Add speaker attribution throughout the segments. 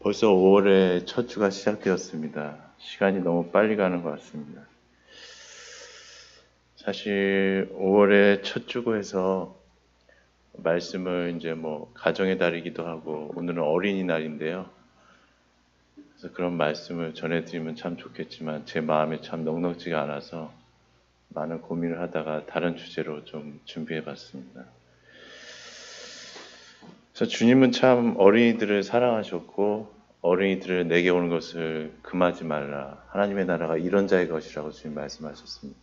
Speaker 1: 벌써 5월의 첫 주가 시작되었습니다. 시간이 너무 빨리 가는 것 같습니다. 사실 5월의 첫 주고 해서 말씀을 이제 가정의 달이기도 하고 오늘은 어린이날인데요. 그래서 그런 말씀을 전해드리면 참 좋겠지만 제 마음에 참 넉넉지가 않아서 많은 고민을 하다가 다른 주제로 좀 준비해봤습니다. 그래서 주님은 참 어린이들을 사랑하셨고 어린이들을 내게 오는 것을 금하지 말라. 하나님의 나라가 이런 자의 것이라고 주님 말씀하셨습니다.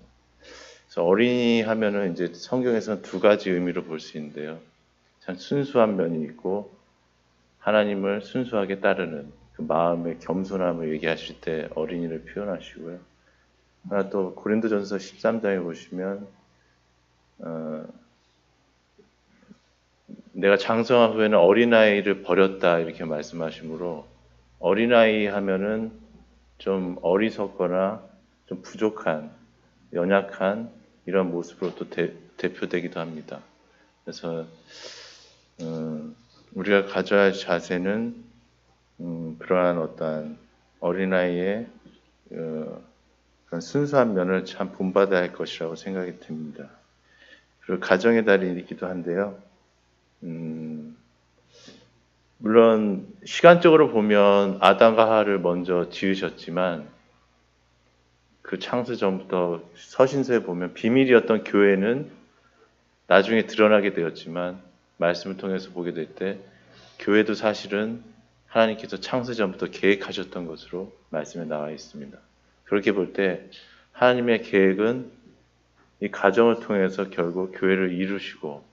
Speaker 1: 그래서 어린이 하면은 이제 성경에서는 두 가지 의미로 볼 수 있는데요. 참 순수한 면이 있고 하나님을 순수하게 따르는 그 마음의 겸손함을 얘기하실 때 어린이를 표현하시고요. 하나 또 고린도전서 13장에 보시면 내가 장성한 후에는 어린아이를 버렸다 이렇게 말씀하시므로 어린아이 하면은 좀 어리석거나 좀 부족한, 연약한 이런 모습으로 또 대표되기도 합니다. 그래서 우리가 가져야 할 자세는 그러한 어떠한 어린아이의 그런 순수한 면을 참 본받아야 할 것이라고 생각이 듭니다. 그리고 가정의 달이기도 한데요. 물론 시간적으로 보면 아담과 하와를 먼저 지으셨지만 그 창세 전부터 서신서에 보면 비밀이었던 교회는 나중에 드러나게 되었지만 말씀을 통해서 보게 될 때 교회도 사실은 하나님께서 창세 전부터 계획하셨던 것으로 말씀에 나와 있습니다. 그렇게 볼 때 하나님의 계획은 이 가정을 통해서 결국 교회를 이루시고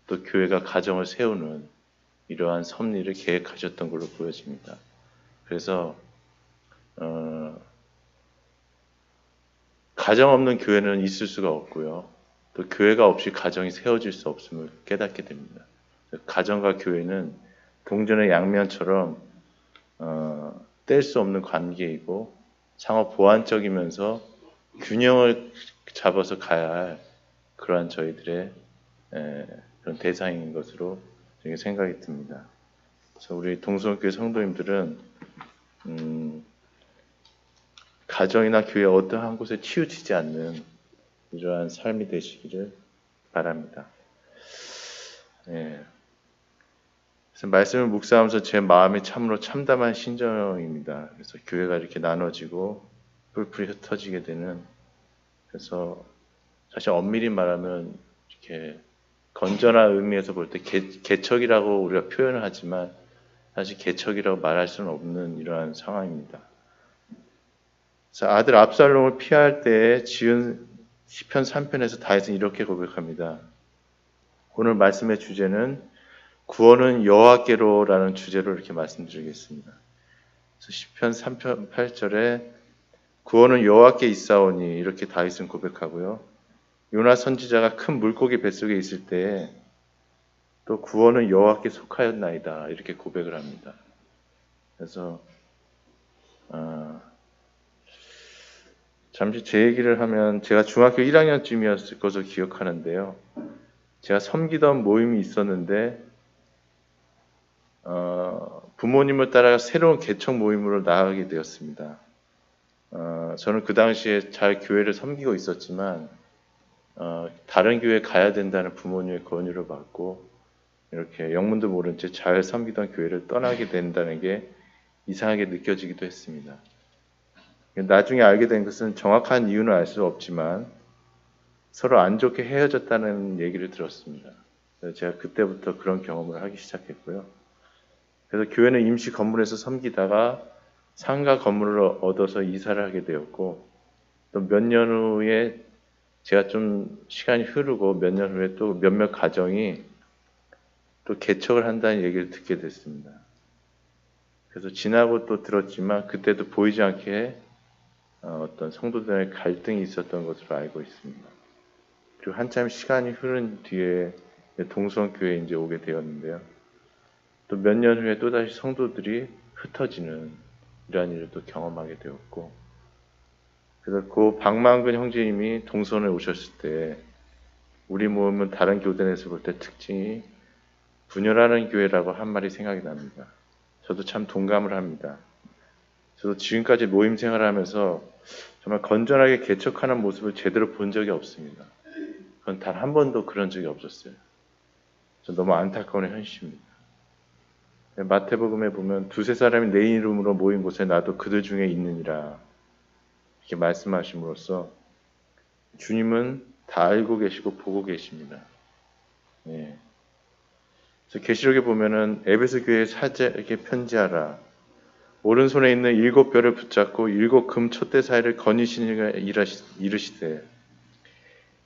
Speaker 1: 또 교회가 가정을 세우는 이러한 섭리를 계획하셨던 걸로 보여집니다. 그래서 가정 없는 교회는 있을 수가 없고요. 또 교회가 없이 가정이 세워질 수 없음을 깨닫게 됩니다. 가정과 교회는 동전의 양면처럼 뗄 수 없는 관계이고 상호 보완적이면서 균형을 잡아서 가야 할 그러한 저희들의 그런 대상인 것으로 생각이 듭니다. 그래서 우리 동성교회 성도님들은 가정이나 교회 어떤 한 곳에 치우치지 않는 이러한 삶이 되시기를 바랍니다. 그래서 말씀을 묵상하면서 제 마음이 참으로 참담한 심정입니다. 그래서 교회가 이렇게 나눠지고 뿔뿔이 흩어지게 되는, 그래서 사실 엄밀히 말하면 이렇게 건전한 의미에서 볼 때 개척이라고 우리가 표현을 하지만 사실 개척이라고 말할 수는 없는 이러한 상황입니다. 그래서 아들 압살롬을 피할 때에 지은 시편 3편에서 다윗은 이렇게 고백합니다. 오늘 말씀의 주제는 구원은 여호와께로라는 주제로 이렇게 말씀드리겠습니다. 그래서 시편 3편 8절에 구원은 여호와께 있사오니 이렇게 다윗은 고백하고요. 요나 선지자가 큰 물고기 뱃속에 있을 때에 또 구원은 여호와께 속하였나이다 이렇게 고백을 합니다. 그래서 잠시 제 얘기를 하면 제가 중학교 1학년쯤이었을 것으로 기억하는데요. 제가 섬기던 모임이 있었는데 부모님을 따라 새로운 개척 모임으로 나가게 되었습니다. 저는 그 당시에 잘 교회를 섬기고 있었지만 다른 교회에 가야 된다는 부모님의 권유를 받고 이렇게 영문도 모른 채 잘 섬기던 교회를 떠나게 된다는 게 이상하게 느껴지기도 했습니다. 나중에 알게 된 것은 정확한 이유는 알 수 없지만 서로 안 좋게 헤어졌다는 얘기를 들었습니다. 그래서 제가 그때부터 그런 경험을 하기 시작했고요. 그래서 교회는 임시 건물에서 섬기다가 상가 건물을 얻어서 이사를 하게 되었고 또 몇 년 후에 제가 좀 시간이 흐르고 몇 년 후에 또 몇몇 가정이 또 개척을 한다는 얘기를 듣게 됐습니다. 그래서 지나고 또 들었지만 그때도 보이지 않게 어떤 성도들의 갈등이 있었던 것으로 알고 있습니다. 그리고 한참 시간이 흐른 뒤에 동성교회에 이제 오게 되었는데요. 또 몇 년 후에 또다시 성도들이 흩어지는 이러한 일을 또 경험하게 되었고, 그래서 그 박만근 형제님이 동선에 오셨을 때 우리 모임은 다른 교단에서 볼 때 특징이 분열하는 교회라고 한 말이 생각이 납니다. 저도 참 동감을 합니다. 저도 지금까지 모임 생활하면서 정말 건전하게 개척하는 모습을 제대로 본 적이 없습니다. 그건 단 한 번도 그런 적이 없었어요. 저 너무 안타까운 현실입니다. 마태복음에 보면 두세 사람이 내 이름으로 모인 곳에 나도 그들 중에 있느니라 이렇게 말씀하심으로써 주님은 다 알고 계시고 보고 계십니다. 예. 그래서 계시록에 보면은 에베소 교회 사제에게 편지하라. 오른손에 있는 7별을 붙잡고 7금 촛대 사이를 거니시는 이가 이르시되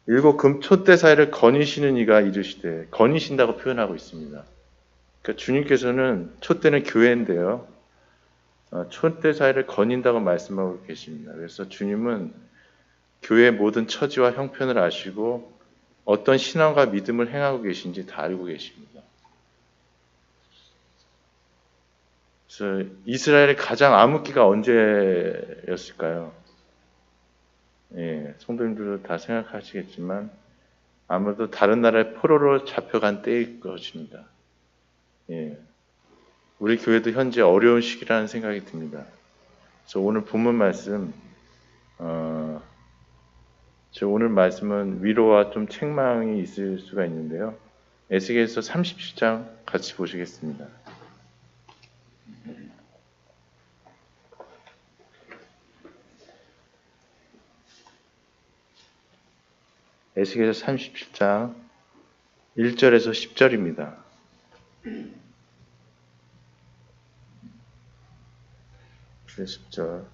Speaker 1: 7금 촛대 사이를 거니시는 이가 이르시되 거니신다고 표현하고 있습니다. 그러니까 주님께서는 촛대는 교회인데요. 촛대 사이를 거닌다고 말씀하고 계십니다. 그래서 주님은 교회의 모든 처지와 형편을 아시고 어떤 신앙과 믿음을 행하고 계신지 다 알고 계십니다. 그래서 이스라엘의 가장 암흑기가 언제였을까요? 예, 성도님들도 다 생각하시겠지만 아무래도 다른 나라의 포로로 잡혀간 때일 것입니다. 예, 우리 교회도 현재 어려운 시기라는 생각이 듭니다. 그래서 오늘 본문 말씀, 저 오늘 말씀은 위로와 좀 책망이 있을 수가 있는데요. 에스겔서 37장 같이 보시겠습니다. 에스겔서 37장 1절에서 10절입니다. 10절.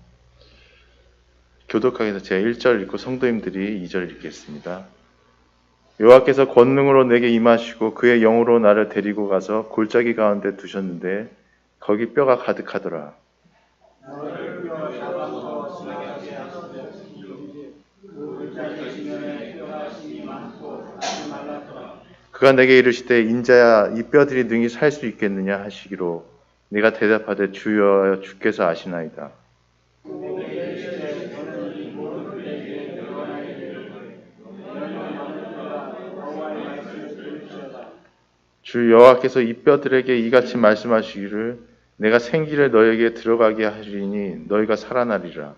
Speaker 1: 교독학에서 제가 1절 읽고 성도님들이 2절 읽겠습니다. 여호와께서 권능으로 내게 임하시고 그의 영으로 나를 데리고 가서 골짜기 가운데 두셨는데 거기 뼈가 가득하더라. 그가 내게 이르시되 인자야 이 뼈들이 능히 살 수 있겠느냐 하시기로 내가 대답하되 주여 주께서 아시나이다. 주 여호와께서 이 뼈들에게 이같이 말씀하시기를 내가 생기를 너에게 들어가게 하리니 너희가 살아나리라.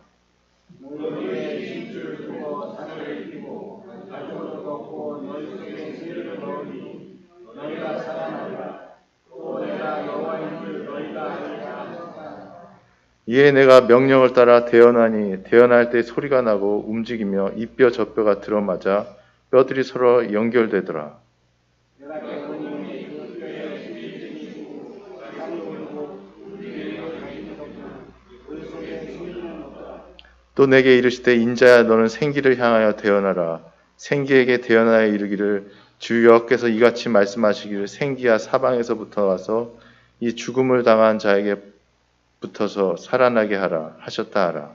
Speaker 1: 이에 내가 명령을 따라 대언하니 대언할 때 소리가 나고 움직이며 이 뼈 저 뼈가 들어맞아 뼈들이 서로 연결되더라. 또 내게 이르시되 인자야 너는 생기를 향하여 대언하라. 생기에게 대언하여 이르기를 주 여호와께서 이같이 말씀하시기를 생기야 사방에서부터 와서 이 죽음을 당한 자에게 붙어서 살아나게 하라 하셨다 하라.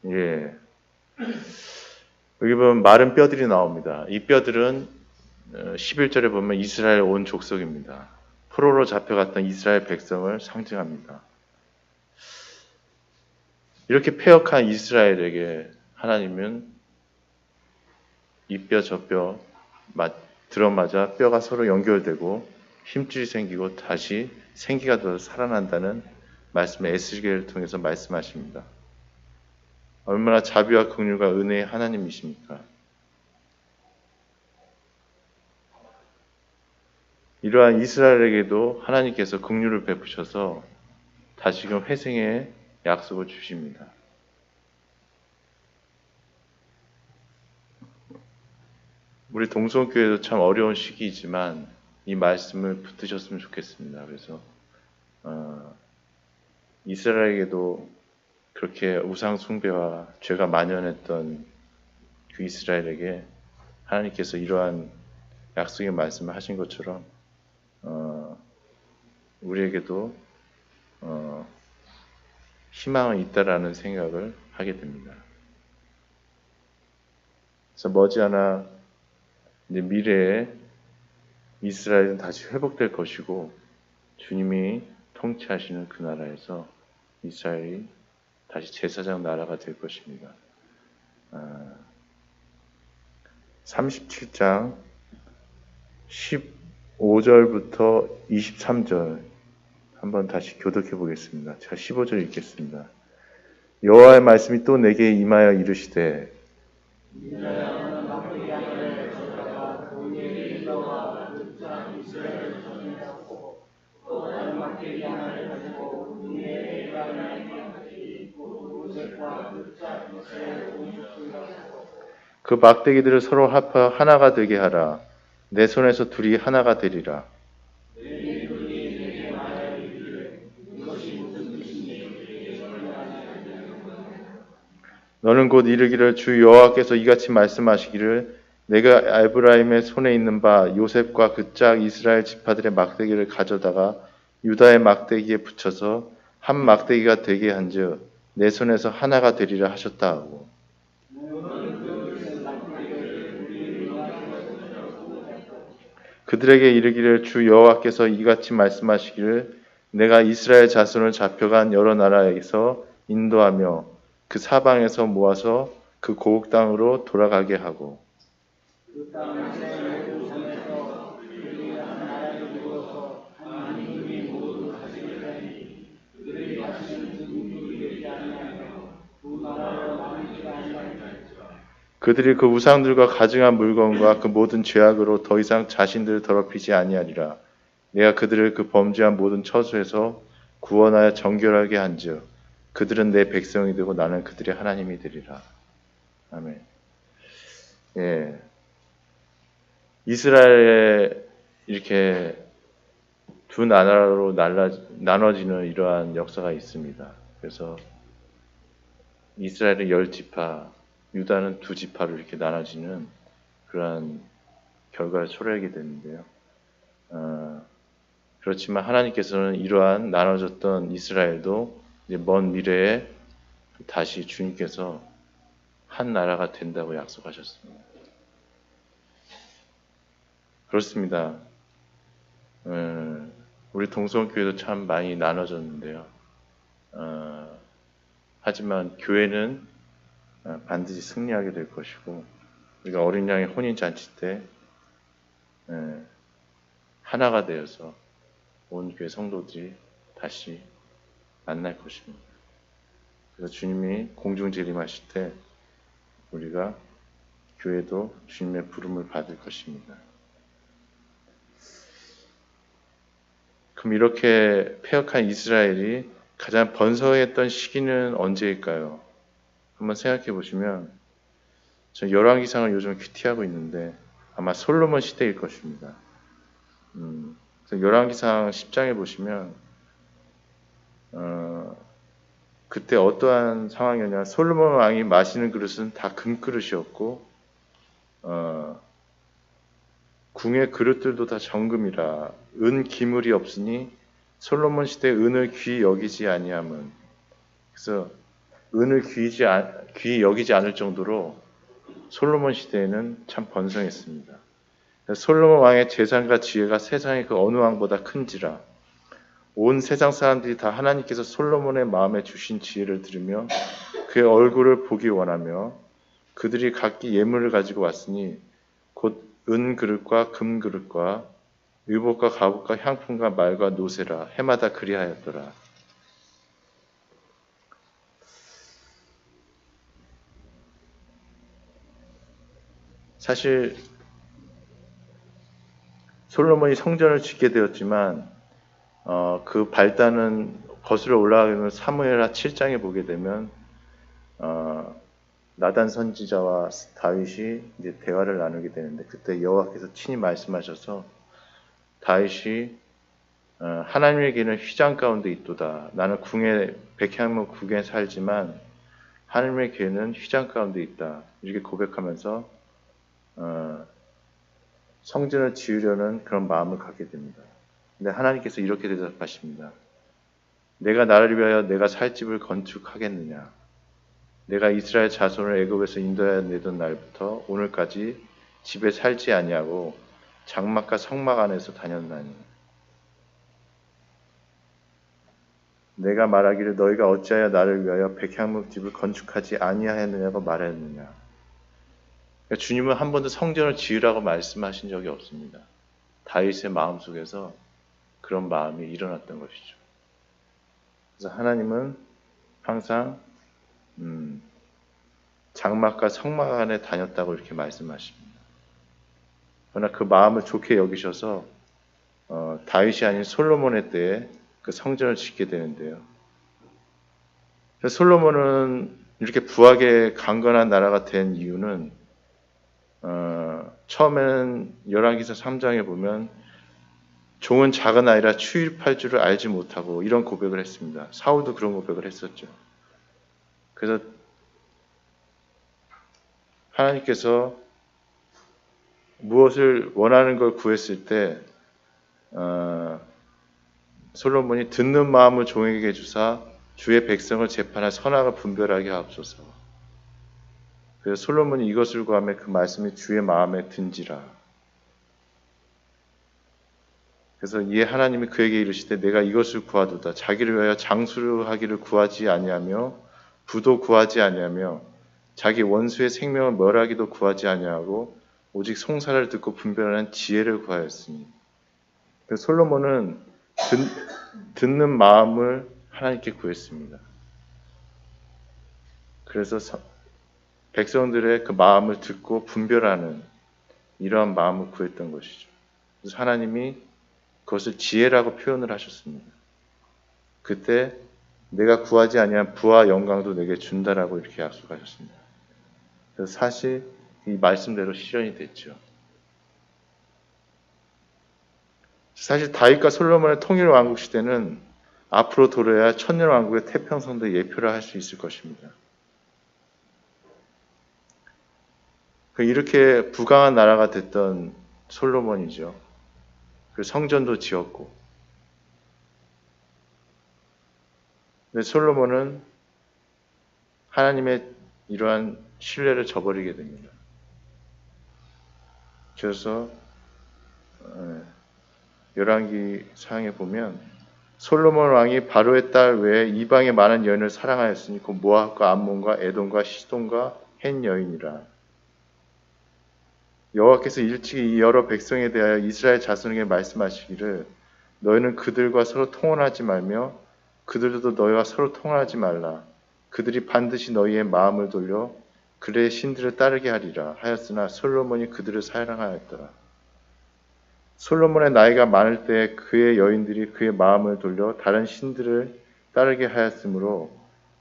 Speaker 1: 예. 여기 보면 마른 뼈들이 나옵니다. 이 뼈들은 11절에 보면 이스라엘 온 족속입니다. 포로로 잡혀갔던 이스라엘 백성을 상징합니다. 이렇게 패역한 이스라엘에게 하나님은 이 뼈 저 뼈 들어맞아 뼈가 서로 연결되고 힘줄이 생기고 다시 생기가 더 살아난다는 말씀을 에스겔을 통해서 말씀하십니다. 얼마나 자비와 긍휼과 은혜의 하나님이십니까? 이러한 이스라엘에게도 하나님께서 긍휼을 베푸셔서 다시금 회생의 약속을 주십니다. 우리 동성교회도 참 어려운 시기이지만 이 말씀을 붙드셨으면 좋겠습니다. 그래서 이스라엘에게도 그렇게 우상 숭배와 죄가 만연했던 그 이스라엘에게 하나님께서 이러한 약속의 말씀을 하신 것처럼 우리에게도 희망은 있다라는 생각을 하게 됩니다. 그래서 머지않아 이제 미래에 이스라엘은 다시 회복될 것이고 주님이 통치하시는 그 나라에서 이스라엘이 다시 제사장 나라가 될 것입니다. 37장 15절부터 23절 한번 다시 교독해 보겠습니다. 제가 15절 읽겠습니다. 여호와의 말씀이 또 내게 임하여 이르시되 그 막대기들을 서로 합하여 하나가 되게 하라. 내 손에서 둘이 하나가 되리라. 너는 곧 이르기를 주 여호와께서 이같이 말씀하시기를 내가 에브라임의 손에 있는 바 요셉과 그 짝 이스라엘 지파들의 막대기를 가져다가 유다의 막대기에 붙여서 한 막대기가 되게 한즉 내 손에서 하나가 되리라 하셨다 하고 그들에게 이르기를 주 여호와께서 이같이 말씀하시기를 내가 이스라엘 자손을 잡혀간 여러 나라에서 인도하며 그 사방에서 모아서 그 고국 땅으로 돌아가게 하고 그들이 그 우상들과 가증한 물건과 그 모든 죄악으로 더 이상 자신들을 더럽히지 아니하리라. 내가 그들을 그 범죄한 모든 처소에서 구원하여 정결하게 한즉 그들은 내 백성이 되고 나는 그들의 하나님이 되리라. 아멘. 예. 이스라엘에 이렇게 두 나라로 나눠지는 이러한 역사가 있습니다. 그래서 이스라엘은 10지파, 유다는 2지파로 이렇게 나눠지는 그러한 결과를 초래하게 되는데요. 그렇지만 하나님께서는 이러한 나눠졌던 이스라엘도 이제 먼 미래에 다시 주님께서 한 나라가 된다고 약속하셨습니다. 그렇습니다. 우리 동성교회도 참 많이 나눠졌는데요. 하지만 교회는 반드시 승리하게 될 것이고 우리가 어린 양의 혼인잔치 때 하나가 되어서 온 교회 성도들이 다시 만날 것입니다. 그래서 주님이 공중 재림하실 때 우리가 교회도 주님의 부름을 받을 것입니다. 그럼 이렇게 패역한 이스라엘이 가장 번성했던 시기는 언제일까요? 한번 생각해 보시면 저 열왕기상을 요즘 큐티하고 있는데 아마 솔로몬 시대일 것입니다. 그래서 열왕기상 10장에 보시면 그때 어떠한 상황이었냐? 솔로몬 왕이 마시는 그릇은 다 금그릇이었고 궁의 그릇들도 다 정금이라 은 기물이 없으니 솔로몬 시대 은을 귀히 여기지 아니함은 그래서 은을 귀히 여기지 않을 정도로 솔로몬 시대에는 참 번성했습니다. 솔로몬 왕의 재산과 지혜가 세상의 그 어느 왕보다 큰지라 온 세상 사람들이 다 하나님께서 솔로몬의 마음에 주신 지혜를 들으며 그의 얼굴을 보기 원하며 그들이 각기 예물을 가지고 왔으니 곧 은 그릇과 금 그릇과 의복과 갑옷과 향품과 말과 노새라 해마다 그리하였더라. 사실 솔로몬이 성전을 짓게 되었지만 그 발단은 거슬러 올라가게 되면 사무엘하 7장에 보게 되면 나단 선지자와 다윗이 이제 대화를 나누게 되는데 그때 여호와께서 친히 말씀하셔서 다윗이 하나님에게는 휘장 가운데 있도다. 나는 백향목 궁에 살지만 하나님의 계는 휘장 가운데 있다. 이렇게 고백하면서 성전을 지으려는 그런 마음을 갖게 됩니다. 근데 하나님께서 이렇게 대답하십니다. 내가 나를 위하여 내가 살 집을 건축하겠느냐? 내가 이스라엘 자손을 애굽에서 인도하여 내던 날부터 오늘까지 집에 살지 아니하고 장막과 성막 안에서 다녔나니 내가 말하기를 너희가 어찌하여 나를 위하여 백향목 집을 건축하지 아니하였느냐고 말하였느냐. 그러니까 주님은 한 번도 성전을 지으라고 말씀하신 적이 없습니다. 다윗의 마음속에서 그런 마음이 일어났던 것이죠. 그래서 하나님은 항상 장막과 성막 안에 다녔다고 이렇게 말씀하십니다. 그러나 그 마음을 좋게 여기셔서 다윗이 아닌 솔로몬의 때에 그 성전을 짓게 되는데요. 솔로몬은 이렇게 부하게 강건한 나라가 된 이유는 처음에는 열왕기서 3장에 보면 종은 작은 아이라 추일팔 줄을 알지 못하고 이런 고백을 했습니다. 사울도 그런 고백을 했었죠. 그래서 하나님께서 무엇을 원하는 걸 구했을 때 솔로몬이 듣는 마음을 종에게 주사 주의 백성을 재판할 선악을 분별하게 하옵소서. 그래서 솔로몬이 이것을 구하며 그 말씀이 주의 마음에 든지라. 그래서 이에 하나님이 그에게 이르시되 내가 이것을 구하도다. 자기를 위하여 장수를 하기를 구하지 아니하며 부도 구하지 아니하며 자기 원수의 생명을 멸하기도 구하지 아니하고 오직 송사를 듣고 분별하는 지혜를 구하였으니. 그래서 솔로몬은 듣는 마음을 하나님께 구했습니다. 그래서 백성들의 그 마음을 듣고 분별하는 이러한 마음을 구했던 것이죠. 그래서 하나님이 그것을 지혜라고 표현을 하셨습니다. 그때 내가 구하지 아니한 부와 영광도 내게 준다라고 이렇게 약속하셨습니다. 그래서 사실 이 말씀대로 실현이 됐죠. 사실 다윗과 솔로몬의 통일 왕국 시대는 앞으로 도래야 천년 왕국의 태평성도 예표를 할 수 있을 것입니다. 이렇게 부강한 나라가 됐던 솔로몬이죠. 그 성전도 지었고. 근데 솔로몬은 하나님의 이러한 신뢰를 저버리게 됩니다. 그래서 열왕기 사항에 보면 솔로몬 왕이 바로의 딸 외에 이방의 많은 여인을 사랑하였으니 그 모압과 암몬과 에돔과 시돈과 헷 여인이라. 여호와께서 일찍이 이 여러 백성에 대하여 이스라엘 자손에게 말씀하시기를 너희는 그들과 서로 통혼하지 말며 그들도 너희와 서로 통혼하지 말라. 그들이 반드시 너희의 마음을 돌려 그들의 신들을 따르게 하리라 하였으나 솔로몬이 그들을 사랑하였더라. 솔로몬의 나이가 많을 때 그의 여인들이 그의 마음을 돌려 다른 신들을 따르게 하였으므로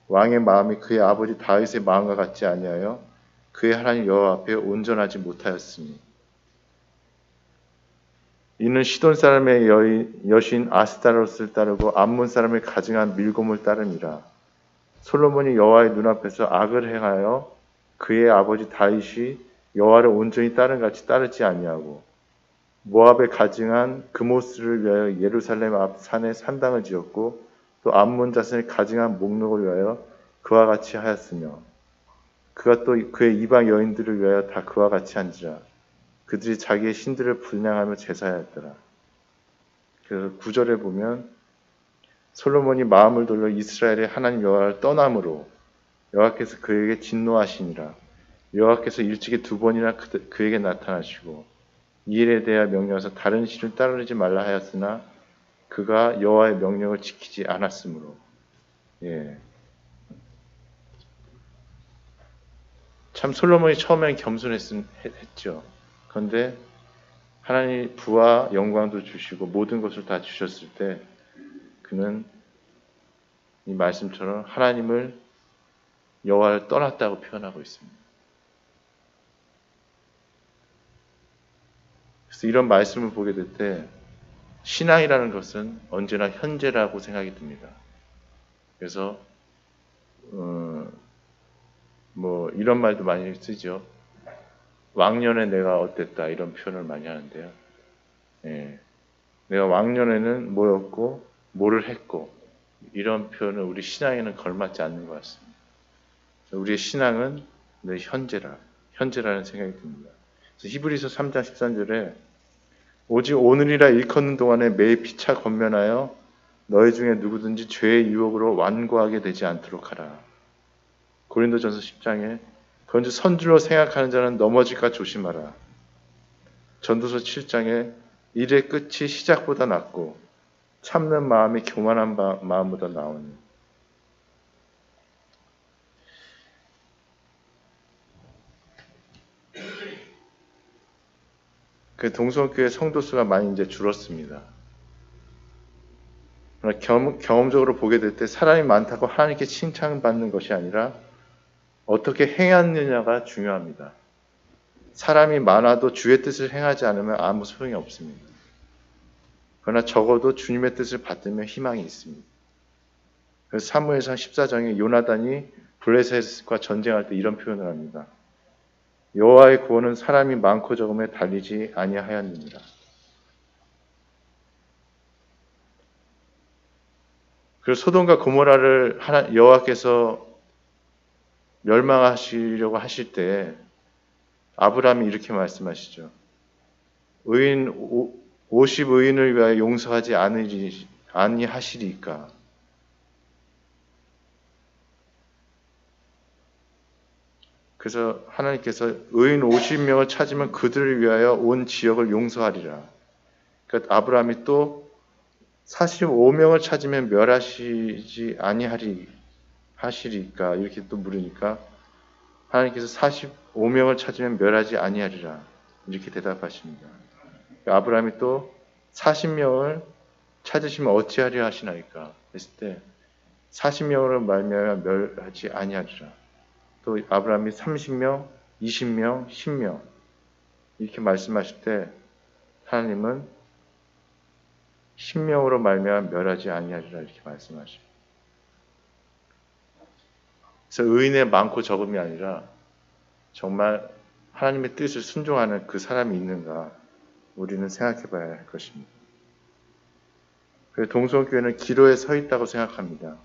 Speaker 1: 왕의 마음이 그의 아버지 다윗의 마음과 같지 아니하여 그의 하나님 여호와 앞에 온전하지 못하였으니 이는 시돈 사람의 여신 아스타롯을 따르고 암몬 사람의 가증한 밀곰을 따름이라. 솔로몬이 여호와의 눈앞에서 악을 행하여 그의 아버지 다윗이 여호와를 온전히 따른 같이 따르지 아니하고 모압에 가증한 그모스를 위하여 예루살렘 앞 산에 산당을 지었고 또 암몬 자손의 가증한 목록을 위하여 그와 같이 하였으며 그가 또 그의 이방 여인들을 위하여 다 그와 같이 한지라. 그들이 자기의 신들을 분양하며 제사하였더라. 그래서 9절에 보면 솔로몬이 마음을 돌려 이스라엘의 하나님 여호와를 떠남으로 여호와께서 그에게 진노하시니라. 여호와께서 일찍이 2번이나 그에게 나타나시고 이 일에 대하여 명령해서 다른 신을 따르지 말라 하였으나 그가 여호와의 명령을 지키지 않았으므로. 참 솔로몬이 처음엔 겸손했죠. 그런데 하나님 부와 영광도 주시고 모든 것을 다 주셨을 때 그는 이 말씀처럼 하나님을 여호와를 떠났다고 표현하고 있습니다. 그래서 이런 말씀을 보게 될 때 신앙이라는 것은 언제나 현재라고 생각이 듭니다. 그래서 이런 말도 많이 쓰죠. 왕년에 내가 어땠다 이런 표현을 많이 하는데요. 내가 왕년에는 뭐였고 뭐를 했고 이런 표현은 우리 신앙에는 걸맞지 않는 것 같습니다. 우리의 신앙은 늘 현재라는 생각이 듭니다. 그래서 히브리서 3장 13절에 오직 오늘이라 일컫는 동안에 매일 피차 권면하여 너희 중에 누구든지 죄의 유혹으로 완고하게 되지 않도록 하라. 고린도전서 10장에 그런즉 선줄로 생각하는 자는 넘어질까 조심하라. 전도서 7장에 일의 끝이 시작보다 낫고 참는 마음이 교만한 마음보다 나오니. 그 동성교회 성도수가 많이 이제 줄었습니다. 그러나 경험적으로 보게 될 때 사람이 많다고 하나님께 칭찬받는 것이 아니라 어떻게 행하느냐가 중요합니다. 사람이 많아도 주의 뜻을 행하지 않으면 아무 소용이 없습니다. 그러나 적어도 주님의 뜻을 받들면 희망이 있습니다. 그래서 사무엘상 14장에 요나단이 블레셋과 전쟁할 때 이런 표현을 합니다. 여호와의 구원은 사람이 많고 적음에 달리지 아니하였느니라. 그래서 소돔과 고모라를 여호와께서 멸망하시려고 하실 때 아브라함이 이렇게 말씀하시죠. 의인 50의인을 위하여 용서하지 아니하시리까. 그래서 하나님께서 의인 50명을 찾으면 그들을 위하여 온 지역을 용서하리라. 그러니까 아브라함이 또 45명을 찾으면 멸하시지 하시리까 이렇게 또 물으니까 하나님께서 45명을 찾으면 멸하지 아니하리라 이렇게 대답하십니다. 아브라함이 또 40명을 찾으시면 어찌하리라 하시나이까 했을 때 40명으로 말미암아 멸하지 아니하리라. 또 아브라함이 30명, 20명, 10명 이렇게 말씀하실 때 하나님은 10명으로 말미암아 멸하지 아니하리라 이렇게 말씀하십니다. 그래서 의인의 많고 적음이 아니라 정말 하나님의 뜻을 순종하는 그 사람이 있는가 우리는 생각해 봐야 할 것입니다. 그래서 동성교회는 기로에 서 있다고 생각합니다.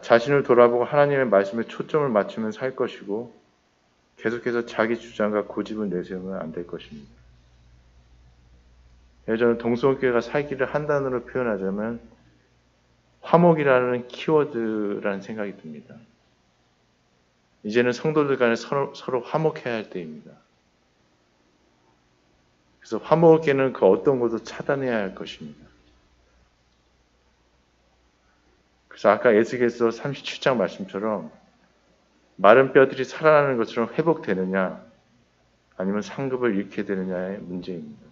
Speaker 1: 자신을 돌아보고 하나님의 말씀에 초점을 맞추면 살 것이고 계속해서 자기 주장과 고집을 내세우면 안 될 것입니다. 저는 동성교회가 살기를 한 단어로 표현하자면 화목이라는 키워드라는 생각이 듭니다. 이제는 성도들 간에 서로 화목해야 할 때입니다. 그래서 화목에는 그 어떤 것도 차단해야 할 것입니다. 그래서 아까 에스겔서 37장 말씀처럼 마른 뼈들이 살아나는 것처럼 회복되느냐 아니면 상급을 잃게 되느냐의 문제입니다.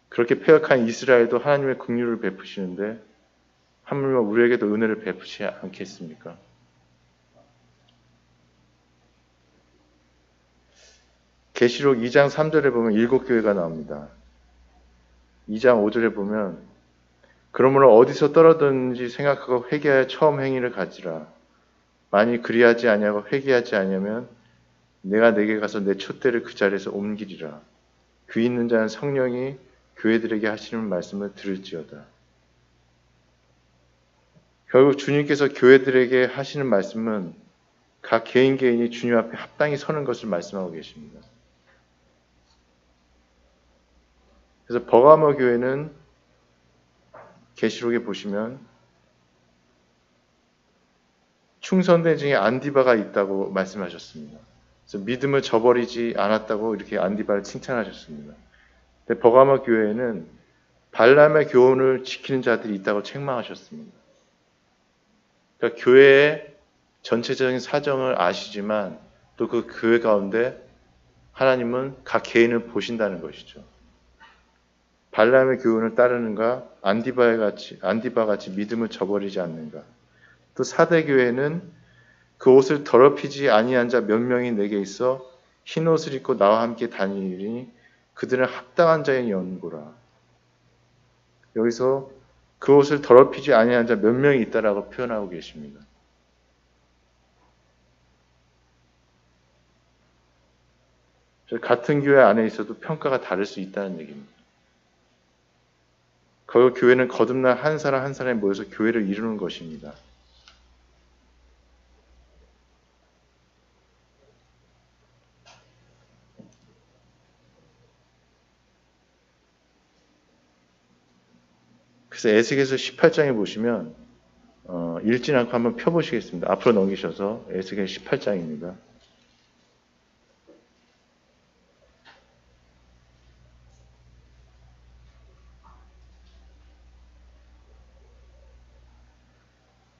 Speaker 1: 그렇게 패역한 이스라엘도 하나님의 긍휼을 베푸시는데 하물며 우리에게도 은혜를 베푸시지 않겠습니까? 계시록 2장 3절에 보면 7교회가 나옵니다. 2장 5절에 보면 그러므로 어디서 떨어졌는지 생각하고 회개하여 처음 행위를 가지라. 만일 그리하지 아니하고 회개하지 아니하면 내가 내게 가서 내 촛대를 그 자리에서 옮기리라. 귀 있는 자는 성령이 교회들에게 하시는 말씀을 들을지어다. 결국 주님께서 교회들에게 하시는 말씀은 각 개인이 주님 앞에 합당히 서는 것을 말씀하고 계십니다. 그래서 버가모 교회는 계시록에 보시면 충성된 중에 안디바가 있다고 말씀하셨습니다. 그래서 믿음을 저버리지 않았다고 이렇게 안디바를 칭찬하셨습니다. 근데 버가모 교회에는 발람의 교훈을 지키는 자들이 있다고 책망하셨습니다. 그러니까 교회의 전체적인 사정을 아시지만 또 그 교회 가운데 하나님은 각 개인을 보신다는 것이죠. 발람의 교훈을 따르는가, 안디바 같이 믿음을 저버리지 않는가. 또 사대 교회는 그 옷을 더럽히지 아니한 자 몇 명이 내게 있어 흰 옷을 입고 나와 함께 다니니 그들은 합당한 자의 연고라. 여기서 그 옷을 더럽히지 아니한 자 몇 명이 있다라고 표현하고 계십니다. 같은 교회 안에 있어도 평가가 다를 수 있다는 얘기입니다. 그 교회는 거듭난 한 사람 한 사람이 모여서 교회를 이루는 것입니다. 그래서 에스겔서 18장에 보시면 읽진 않고 한번 펴보시겠습니다. 앞으로 넘기셔서 에스겔 18장입니다.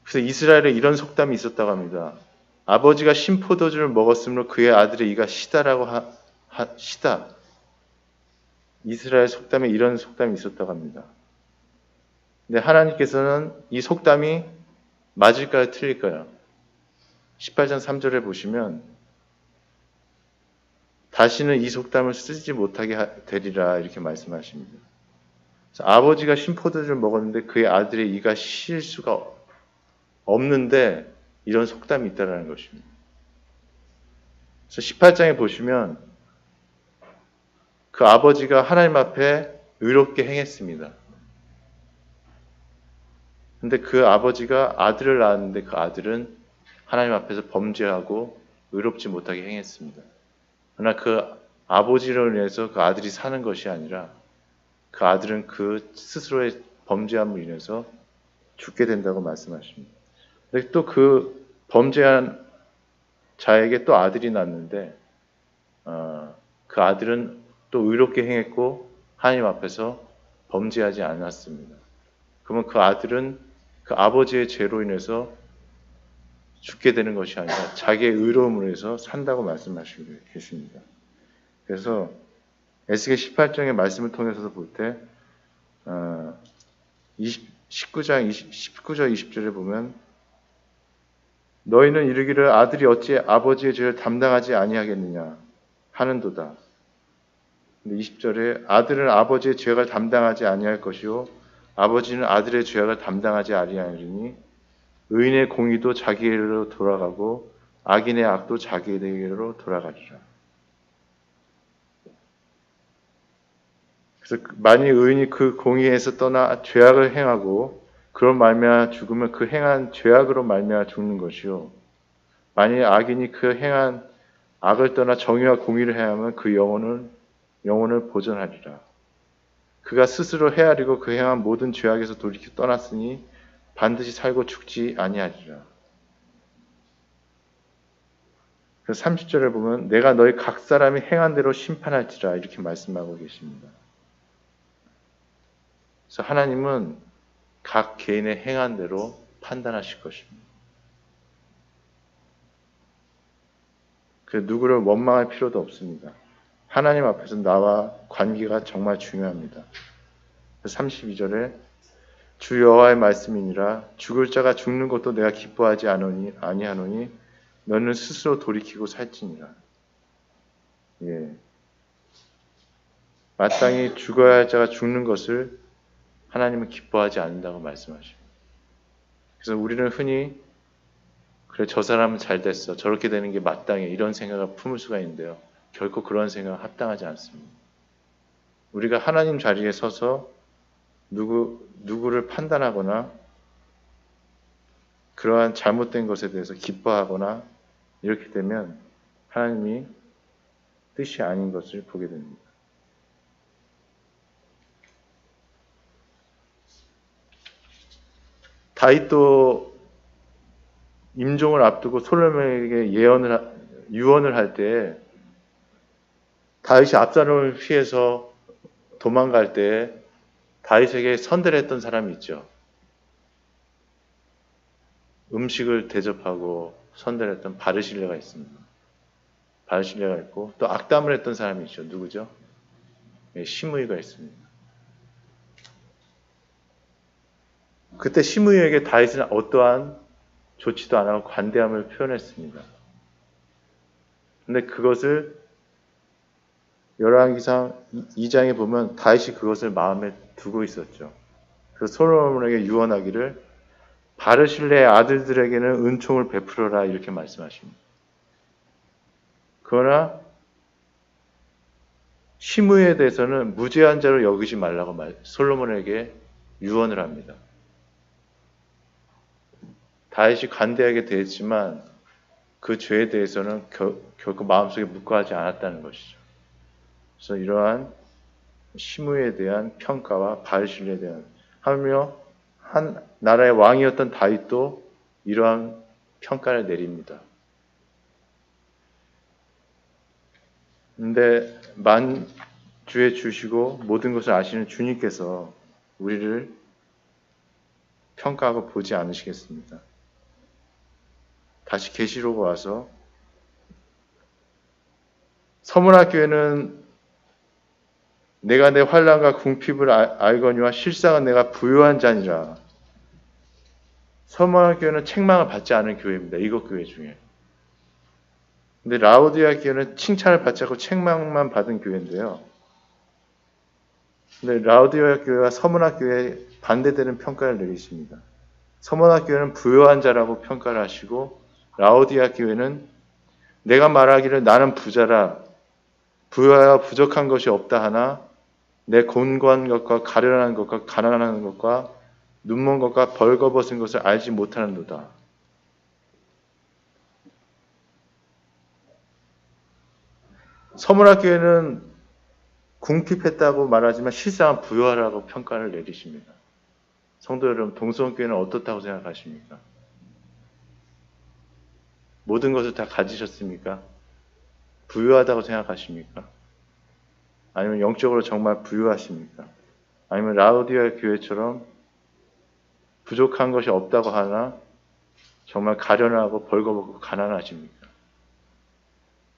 Speaker 1: 그래서 이스라엘에 이런 속담이 있었다고 합니다. 아버지가 신포도주를 먹었으므로 그의 아들의 이가 시다라고 시다. 이스라엘 속담에 이런 속담이 있었다고 합니다. 근데 하나님께서는 이 속담이 맞을까요? 틀릴까요? 18장 3절에 보시면 다시는 이 속담을 쓰지 못하게 되리라 이렇게 말씀하십니다. 그래서 아버지가 신포도주를 먹었는데 그의 아들의 이가 실 수가 없는데 이런 속담이 있다는 것입니다. 그래서 18장에 보시면 그 아버지가 하나님 앞에 의롭게 행했습니다. 근데 그 아버지가 아들을 낳았는데 그 아들은 하나님 앞에서 범죄하고 의롭지 못하게 행했습니다. 그러나 그 아버지로 인해서 그 아들이 사는 것이 아니라 그 아들은 그 스스로의 범죄함으로 인해서 죽게 된다고 말씀하십니다. 근데 또 그 범죄한 자에게 또 아들이 낳았는데 그 아들은 또 의롭게 행했고 하나님 앞에서 범죄하지 않았습니다. 그러면 그 아들은 그 아버지의 죄로 인해서 죽게 되는 것이 아니라 자기의 의로움으로 해서 산다고 말씀하시고 계십니다. 그래서 에스겔 18장의 말씀을 통해서 볼 때 19장 19절 20절에 보면 너희는 이르기를 아들이 어찌 아버지의 죄를 담당하지 아니하겠느냐 하는도다. 근데 20절에 아들은 아버지의 죄를 담당하지 아니할 것이요 아버지는 아들의 죄악을 담당하지 아니하리니 의인의 공의도 자기에게로 돌아가고 악인의 악도 자기에게로 돌아가리라. 그래서 만일 의인이 그 공의에서 떠나 죄악을 행하고 그런 말미암아 죽으면 그 행한 죄악으로 말미암아 죽는 것이요 만일 악인이 그 행한 악을 떠나 정의와 공의를 행하면 그 영혼을 보존하리라. 그가 스스로 헤아리고 그 행한 모든 죄악에서 돌이켜 떠났으니 반드시 살고 죽지 아니하리라. 그래서 30절에 보면 내가 너희 각 사람이 행한 대로 심판할지라 이렇게 말씀하고 계십니다. 그래서 하나님은 각 개인의 행한 대로 판단하실 것입니다. 그 누구를 원망할 필요도 없습니다. 하나님 앞에서 나와 관계가 정말 중요합니다. 32절에 주 여호와의 말씀이니라 죽을 자가 죽는 것도 내가 기뻐하지 아니하노니 너는 스스로 돌이키고 살지니라. 예. 마땅히 죽어야 할 자가 죽는 것을 하나님은 기뻐하지 않는다고 말씀하십니다. 그래서 우리는 흔히 그래 저 사람은 잘 됐어. 저렇게 되는 게 마땅해. 이런 생각을 품을 수가 있는데요. 결코 그런 생각은 합당하지 않습니다. 우리가 하나님 자리에 서서 누구를 판단하거나 그러한 잘못된 것에 대해서 기뻐하거나 이렇게 되면 하나님이 뜻이 아닌 것을 보게 됩니다. 다윗도 임종을 앞두고 솔로몬에게 유언을 할 때 다윗이 압살롬을 피해서 도망갈 때 다윗에게 선대를 했던 사람이 있죠. 음식을 대접하고 선대를 했던 바르실레가 있습니다. 바르실레가 있고 또 악담을 했던 사람이 있죠. 누구죠? 네, 시므이가 있습니다. 그때 시므이에게 다윗은 어떠한 좋지도 않아 관대함을 표현했습니다. 근데 그것을 열왕기상 2장에 보면 다윗이 그것을 마음에 두고 있었죠. 그래서 솔로몬에게 유언하기를 바르실레의 아들들에게는 은총을 베풀어라 이렇게 말씀하십니다. 그러나 시므이에 대해서는 무죄한 자로 여기지 말라고 솔로몬에게 유언을 합니다. 다윗이 관대하게 대했지만 그 죄에 대해서는 결코 마음속에 묵과하지 않았다는 것이죠. 그래서 이러한 시므이에 대한 평가와 바르실레에 대한 하며 한 나라의 왕이었던 다윗도 이러한 평가를 내립니다. 근데 만주에 주시고 모든 것을 아시는 주님께서 우리를 평가하고 보지 않으시겠습니까? 다시 계시록 와서 서문학교에는 내가 내 환난과 궁핍을 알거니와 실상은 내가 부유한 자니라. 서문학교는 책망을 받지 않은 교회입니다. 이것 교회 중에. 근데 라오디아 교회는 칭찬을 받지 않고 책망만 받은 교회인데요. 근데 라오디아 교회와 서문학 교회에 반대되는 평가를 내리십니다. 서문학 교회는 부유한 자라고 평가를 하시고 라오디아 교회는 내가 말하기를 나는 부자라 부유하여 부족한 것이 없다 하나 내 곤고한 것과 가련한 것과 가난한 것과 눈먼 것과 벌거벗은 것을 알지 못하는도다. 서문학 교회는 궁핍했다고 말하지만 실상은 부유하라고 평가를 내리십니다. 성도 여러분, 동성교회는 어떻다고 생각하십니까? 모든 것을 다 가지셨습니까? 부유하다고 생각하십니까? 아니면 영적으로 정말 부유하십니까? 아니면 라오디아 교회처럼 부족한 것이 없다고 하나 정말 가련하고 벌거벗고 가난하십니까?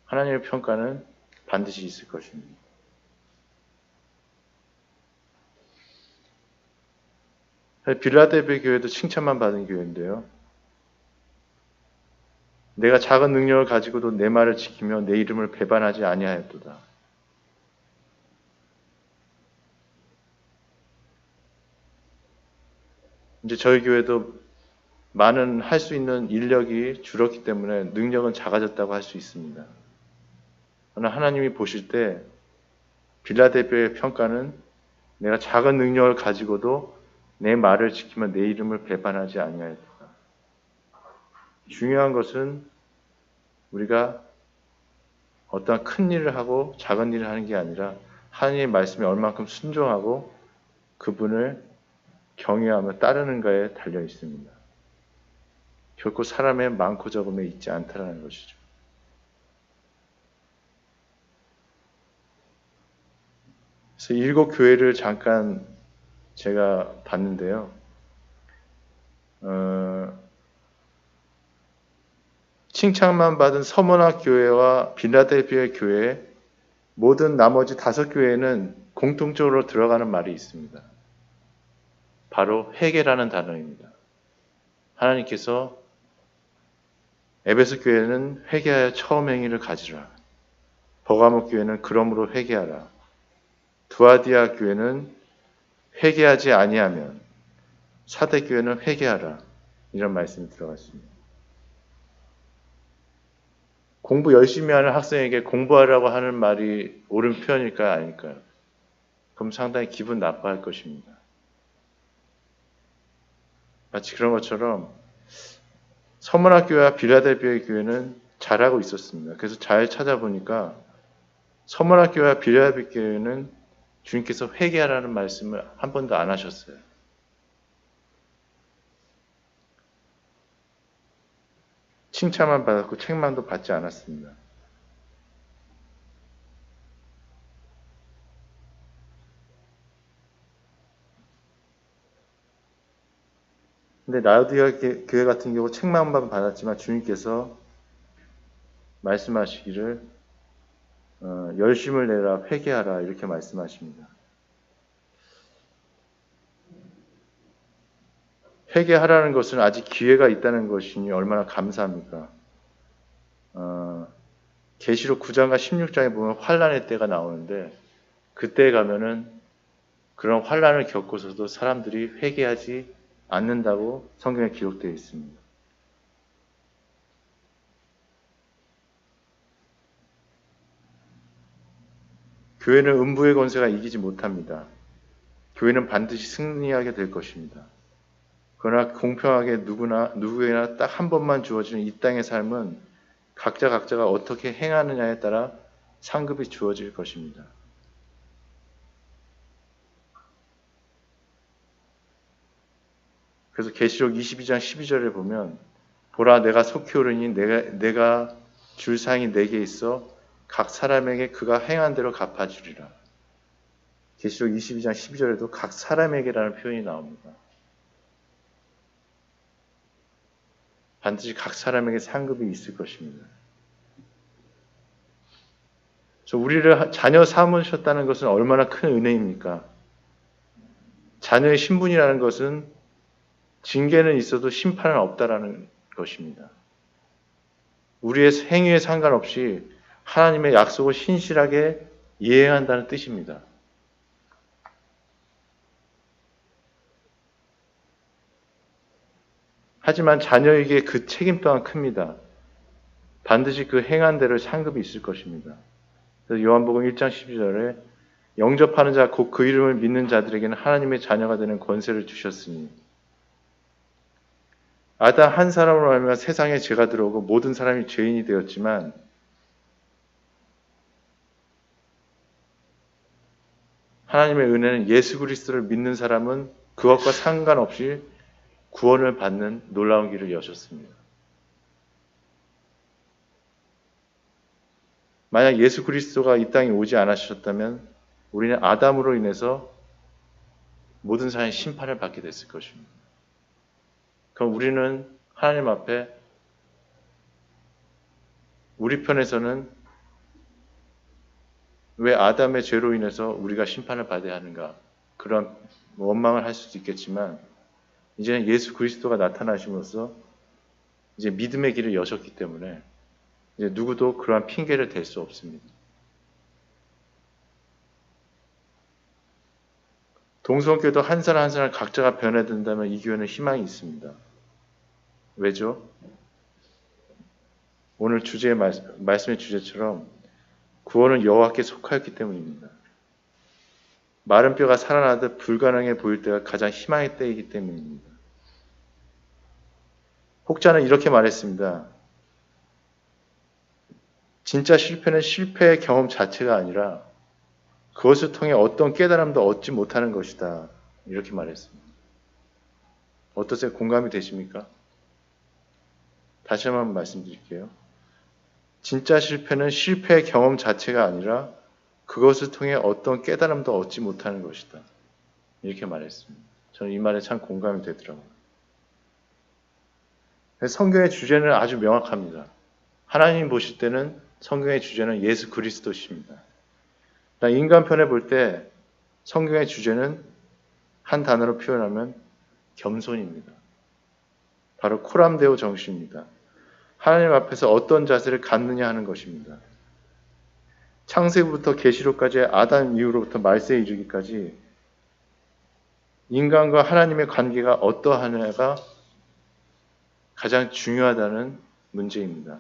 Speaker 1: 하나님의 평가는 반드시 있을 것입니다. 빌라델비아 교회도 칭찬만 받은 교회인데요. 내가 작은 능력을 가지고도 내 말을 지키며 내 이름을 배반하지 아니하였도다. 이제 저희 교회도 많은 할 수 있는 인력이 줄었기 때문에 능력은 작아졌다고 할 수 있습니다. 그러나 하나님이 보실 때 빌라델비아의 평가는 내가 작은 능력을 가지고도 내 말을 지키며 내 이름을 배반하지 아니하였다. 중요한 것은 우리가 어떠한 큰 일을 하고 작은 일을 하는 게 아니라 하나님의 말씀에 얼만큼 순종하고 그분을 경외하며 따르는가에 달려 있습니다. 결코 사람의 많고 적음에 있지 않다라는 것이죠. 그래서 7 교회를 잠깐 제가 봤는데요. 칭찬만 받은 서머나 교회와 빌라델비아 교회 모든 나머지 5 교회는 공통적으로 들어가는 말이 있습니다. 바로 회개라는 단어입니다. 하나님께서 에베소 교회는 회개하여 처음 행위를 가지라. 버가모 교회는 그러므로 회개하라. 두아디아 교회는 회개하지 아니하면 사대 교회는 회개하라. 이런 말씀이 들어갔습니다. 공부 열심히 하는 학생에게 공부하라고 하는 말이 옳은 표현일까요? 아닐까요? 그럼 상당히 기분 나빠할 것입니다. 마치 그런 것처럼 서문학 교회와 빌라델비아 교회는 잘하고 있었습니다. 그래서 잘 찾아보니까 서문학 교회와 빌라델비아 교회는 주님께서 회개하라는 말씀을 한 번도 안 하셨어요. 칭찬만 받았고 책망도 받지 않았습니다. 근데 라우디아 교회 같은 경우 책망만 받았지만 주님께서 말씀하시기를 열심을 내라 회개하라 이렇게 말씀하십니다. 회개하라는 것은 아직 기회가 있다는 것이니 얼마나 감사합니까? 계시록 9장과 16장에 보면 환란의 때가 나오는데 그때에 가면은 그런 환란을 겪고서도 사람들이 회개하지 않는다고 성경에 기록되어 있습니다. 교회는 음부의 권세가 이기지 못합니다. 교회는 반드시 승리하게 될 것입니다. 그러나 공평하게 누구에나 딱 한 번만 주어지는 이 땅의 삶은 각자가 어떻게 행하느냐에 따라 상급이 주어질 것입니다. 그래서 계시록 22장 12절에 보면 보라 내가 속히 오르니 내가 줄 상이 내게 있어 각 사람에게 그가 행한 대로 갚아주리라. 계시록 22장 12절에도 각 사람에게라는 표현이 나옵니다. 반드시 각 사람에게 상급이 있을 것입니다. 우리를 자녀 삼으셨다는 것은 얼마나 큰 은혜입니까? 자녀의 신분이라는 것은 징계는 있어도 심판은 없다라는 것입니다. 우리의 행위에 상관없이 하나님의 약속을 신실하게 이행한다는 뜻입니다. 하지만 자녀에게 그 책임 또한 큽니다. 반드시 그 행한 대로 상급이 있을 것입니다. 그래서 요한복음 1장 12절에 영접하는 자 곧 그 이름을 믿는 자들에게는 하나님의 자녀가 되는 권세를 주셨으니 아담 한 사람으로 말미암아 세상에 죄가 들어오고 모든 사람이 죄인이 되었지만 하나님의 은혜는 예수 그리스도를 믿는 사람은 그것과 상관없이 구원을 받는 놀라운 길을 여셨습니다. 만약 예수 그리스도가 이 땅에 오지 않으셨다면 우리는 아담으로 인해서 모든 사람이 심판을 받게 됐을 것입니다. 그럼 우리는 하나님 앞에 우리 편에서는 왜 아담의 죄로 인해서 우리가 심판을 받아야 하는가 그런 원망을 할 수도 있겠지만 이제는 예수 그리스도가 나타나심으로써 이제 믿음의 길을 여셨기 때문에 이제 누구도 그러한 핑계를 댈 수 없습니다. 동성교도 한 사람 한 사람 각자가 변해든다면 이 교회는 희망이 있습니다. 왜죠? 오늘 주제의 말씀의 주제처럼 구원은 여호와께 속하였기 때문입니다. 마른 뼈가 살아나듯 불가능해 보일 때가 가장 희망의 때이기 때문입니다. 혹자는 이렇게 말했습니다. 진짜 실패는 실패의 경험 자체가 아니라 그것을 통해 어떤 깨달음도 얻지 못하는 것이다. 이렇게 말했습니다. 어떠세요? 공감이 되십니까? 다시 한번 말씀드릴게요. 진짜 실패는 실패의 경험 자체가 아니라 그것을 통해 어떤 깨달음도 얻지 못하는 것이다. 이렇게 말했습니다. 저는 이 말에 참 공감이 되더라고요. 성경의 주제는 아주 명확합니다. 하나님 보실 때는 성경의 주제는 예수 그리스도십니다. 인간 편에 볼 때 성경의 주제는 한 단어로 표현하면 겸손입니다. 바로 코람데오 정신입니다. 하나님 앞에서 어떤 자세를 갖느냐 하는 것입니다. 창세기부터 계시록까지 아담 이후로부터 말세에 이르기까지 인간과 하나님의 관계가 어떠하냐가 가장 중요하다는 문제입니다.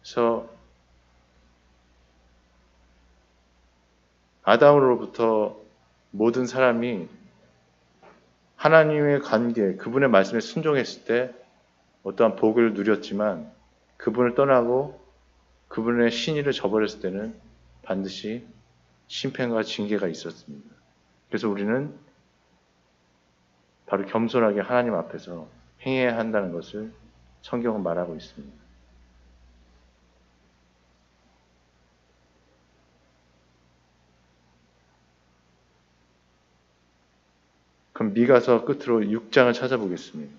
Speaker 1: 그래서 아담으로부터 모든 사람이 하나님의 관계, 그분의 말씀에 순종했을 때 어떠한 복을 누렸지만 그분을 떠나고 그분의 신의를 저버렸을 때는 반드시 심판과 징계가 있었습니다. 그래서 우리는 바로 겸손하게 하나님 앞에서 행해야 한다는 것을 성경은 말하고 있습니다. 그럼 미가서 끝으로 6장을 찾아보겠습니다.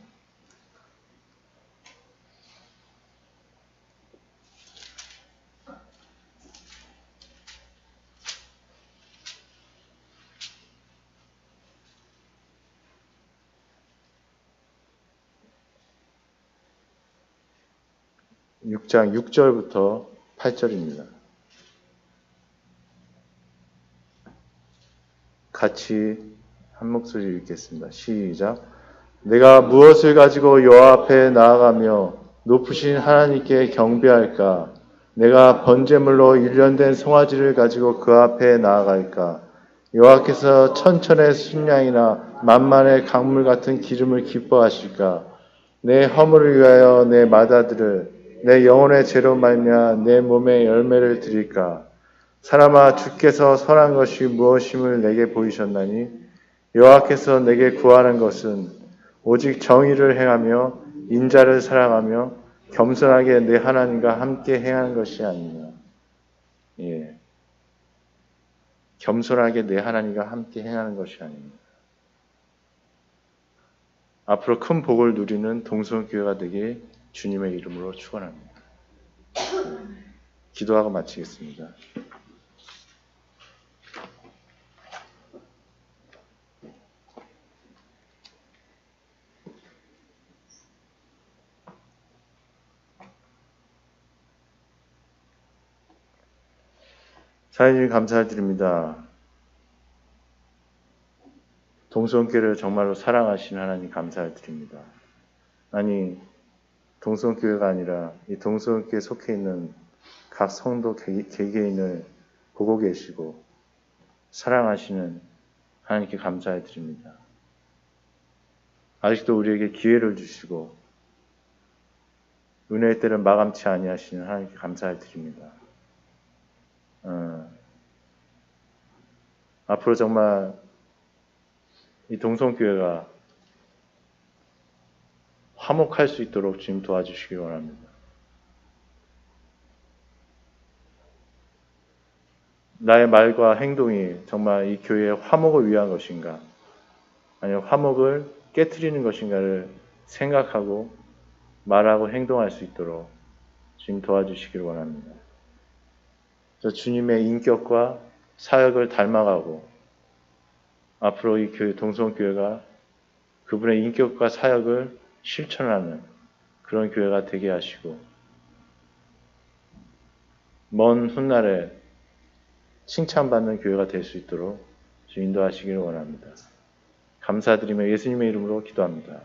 Speaker 1: 육 장 6절부터 8절입니다. 같이 한 목소리 읽겠습니다. 시작. 내가 무엇을 가지고 여호와 앞에 나아가며 높으신 하나님께 경배할까? 내가 번제물로 일련된 송아지를 가지고 그 앞에 나아갈까? 여호와께서 천천의 순양이나 만만의 강물 같은 기름을 기뻐하실까? 내 허물을 위하여 내 맏아들을 내 영혼의 죄로 말미암아 내 몸에 열매를 드릴까? 사람아 주께서 선한 것이 무엇임을 내게 보이셨나니 여호와께서 내게 구하는 것은 오직 정의를 행하며 인자를 사랑하며 겸손하게 내 하나님과 함께 행하는 것이 아니냐. 예. 겸손하게 내 하나님과 함께 행하는 것이 아닙니다. 앞으로 큰 복을 누리는 동성교회가 되길 주님의 이름으로 축원합니다. 기도하고 마치겠습니다. 하나님 감사드립니다. 동성교회를 정말로 사랑하시는 하나님 감사드립니다. 아니 동성교회가 아니라 이 동성교회에 속해 있는 각 성도 개개인을 보고 계시고 사랑하시는 하나님께 감사드립니다. 아직도 우리에게 기회를 주시고 은혜의 때를 마감치 아니하시는 하나님께 감사드립니다. 앞으로 정말 이 동성교회가 화목할 수 있도록 주님 도와주시기 원합니다. 나의 말과 행동이 정말 이 교회의 화목을 위한 것인가 아니면 화목을 깨트리는 것인가를 생각하고 말하고 행동할 수 있도록 주님 도와주시기를 원합니다. 저 주님의 인격과 사역을 닮아가고 앞으로 이 교회 동성교회가 그분의 인격과 사역을 실천하는 그런 교회가 되게 하시고 먼 훗날에 칭찬받는 교회가 될 수 있도록 인도하시기를 원합니다. 감사드리며 예수님의 이름으로 기도합니다.